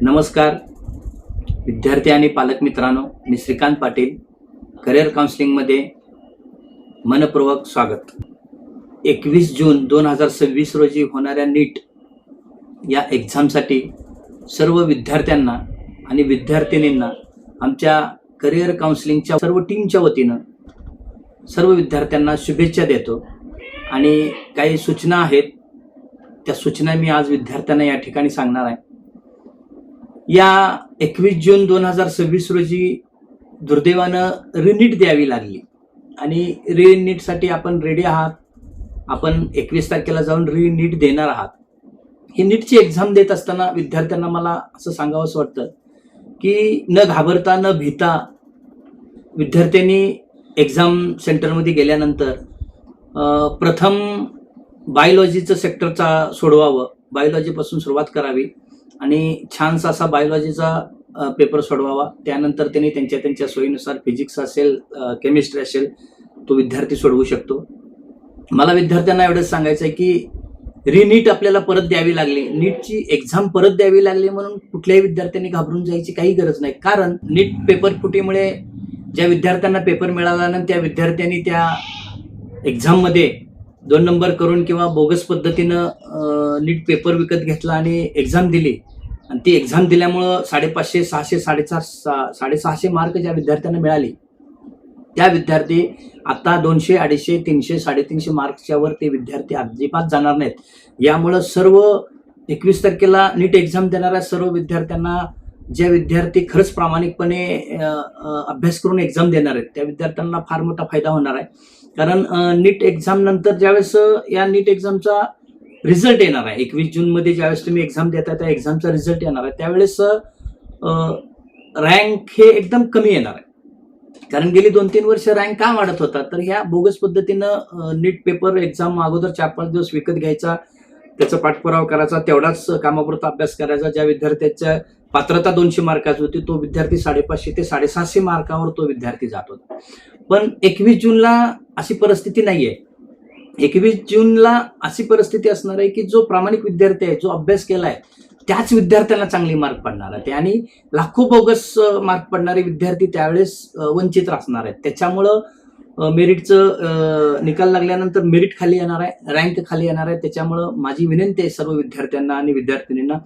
नमस्कार विद्यार्थी आणि पालक मित्रांनो, मी श्रीकांत पाटील करिअर काउन्सिलिंगमध्ये मनपूर्वक स्वागत। 21 जून 2026 रोजी होणाऱ्या नीट या एक्झामसाठी सर्व विद्यार्थ्यांना आणि विद्यार्थिनींना आमच्या करिअर काउन्सिलिंगच्या सर्व टीमच्या वतीनं सर्व विद्यार्थ्यांना शुभेच्छा देतो आणि काही सूचना आहेत, त्या सूचना मी आज विद्यार्थ्यांना या ठिकाणी सांगणार आहे। या 21 जून 2026 रोजी दुर्दैवानं रिनीट द्यावी लागली आणि रिनीटसाठी आपण रेडी आहात। आपण 21 तारखेला जाऊन रिनीट देणार आहात। ही नीटची एक्झाम देत असताना विद्यार्थ्यांना मला असं सांगावंसं वाटतं की न घाबरता न भीता विद्यार्थ्यांनी एक्झाम सेंटरमध्ये गेल्यानंतर प्रथम बायोलॉजीचं सेक्टरचा सोडवावं, बायोलॉजीपासून सुरुवात करावी आणि छानसा असा बायोलॉजीचा पेपर सोडवावा। त्यानंतर त्यांनी त्यांच्या सोयीनुसार फिजिक्स असेल, केमिस्ट्री असेल, तो विद्यार्थी सोडवू शकतो। मला विद्यार्थ्यांना एवढंच सांगायचं आहे की रिनीट आपल्याला परत द्यावी लागली, नीटची एक्झाम परत द्यावी लागली म्हणून कुठल्याही विद्यार्थ्यांनी घाबरून जायची काही गरज नाही। कारण नीट पेपर फुटीमुळे ज्या विद्यार्थ्यांना पेपर मिळाला नाही त्या विद्यार्थ्यांनी त्या एक्झाममध्ये 2 नंबर करून किंवा बोगस पद्धतीनं नीट पेपर विकत घेतला आणि एक्झाम दिली आणि ती एक्झाम दिल्यामुळं 550, 600, 650 मार्क ज्या विद्यार्थ्यांना मिळाली त्या विद्यार्थी आता 200, 250, 300, 350 मार्क्सच्या वर ते विद्यार्थी अजिबात जाणार नाहीत। यामुळं सर्व 21 तारखेला नीट एक्झाम देणाऱ्या सर्व विद्यार्थ्यांना, ज्या विद्यार्थी खरंच प्रामाणिकपणे अभ्यास करून एक्झाम देणार आहेत त्या विद्यार्थ्यांना फार मोठा फायदा होणार आहे। कारण नीट एक्झाम नंतर ज्यावेळेस या नीट एक्झामचा रिझल्ट येणार आहे, 21 जूनमध्ये ज्यावेळेस तुम्ही एक्झाम देता त्या एक्झामचा रिझल्ट येणार आहे, त्यावेळेस रँक हे एकदम कमी येणार आहे। कारण गेली 2-3 वर्ष रँक का वाढत होता, तर ह्या बोगस पद्धतीनं नीट पेपर एक्झाम अगोदर 4-5 दिवस विकत घ्यायचा, त्याचा पाठपुरावा करायचा, तेवढाच कामापुरता अभ्यास करायचा। ज्या विद्यार्थ्याच्या पात्रता 200 मार्काची होती तो विद्यार्थी 550 ते 750 मार्कावर तो विद्यार्थी जात होता। पण 21 जूनला अशी परिस्थिती नाहीये। 21 जूनला अशी परिस्थिती असणार आहे की जो प्रामाणिक विद्यार्थी आहे, जो अभ्यास केलाय, त्याच विद्यार्थ्यांना चांगली मार्क पडणार आहे आणि लाखो बोगस मार्क पडणारे विद्यार्थी त्यावेळेस वंचित असणार आहेत। त्याच्यामुळं मेरिटचं निकाल लागल्यानंतर मेरिट खाली येणार आहे, रँक खाली येणार आहे। त्याच्यामुळं माझी विनंती आहे सर्व विद्यार्थ्यांना आणि विद्यार्थिनींना,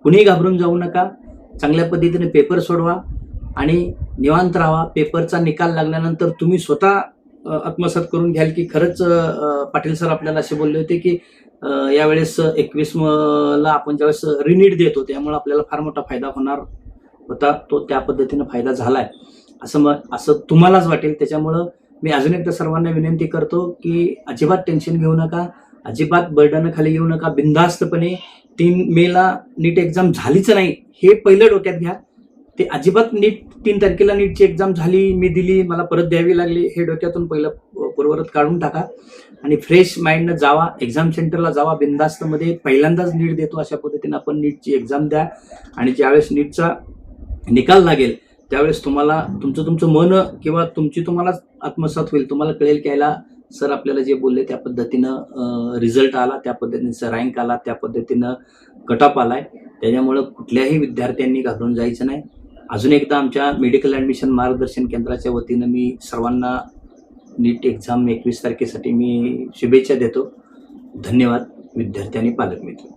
कुणीही घाबरून जाऊ नका, चांगल्या पद्धतीने पेपर सोडवा आणि निवांत राहा। पेपरचा निकाल लागल्यानंतर तुम्ही स्वतः आत्मसात करून घ्याल की खरंच पाटील सर आपल्याला असे बोलले होते की यावेळेस 21ला आपण ज्यावेळेस रिनीट देतो त्यामुळे आपल्याला फार मोठा फायदा होणार होता, तो त्या पद्धतीने फायदा झालाय असं तुम्हालाच वाटेल। त्याच्यामुळं मी अजून एकदा सर्वांना विनंती करतो की अजिबात टेन्शन घेऊ नका, अजिबात बर्डन खाली घेऊ नका। बिनधास्तपणे 3 मेला नीट एक्झाम झालीच नाही हे पहिलं डोक्यात घ्या। ते अजिबात नीट 3 तारखेला नीटची एक्झाम झाली, मी दिली, मला परत द्यावी लागली, हे डोक्यातून पहिलं पूर्ववत काढून टाका आणि फ्रेश माइंडनं जावा, एक्झाम सेंटरला जावा। बिनधास्तमध्ये पहिल्यांदाच नीट देतो अशा पद्धतीने आपण नीटची एक्झाम द्या आणि ज्यावेळेस नीटचा निकाल लागेल त्यावेळेस तुम्हाला तुमचं मन किंवा तुम्हाला आत्मसात होईल, तुम्हाला कळेल की याला सर आपल्याला जे बोलले त्या पद्धतीनं रिझल्ट आला, त्या पद्धतीनं रँक आला, त्या पद्धतीनं कट ऑफ आलाय। त्याच्यामुळं कुठल्याही विद्यार्थ्यांनी घाबरून जायचं नाही। अजून एकदा आमच्या मेडिकल ॲडमिशन मार्गदर्शन केंद्राच्या वतीनं मी सर्वांना नीट एक्झाम 21 तारखेसाठी मी शुभेच्छा देतो। धन्यवाद विद्यार्थी आणि पालक मित्र।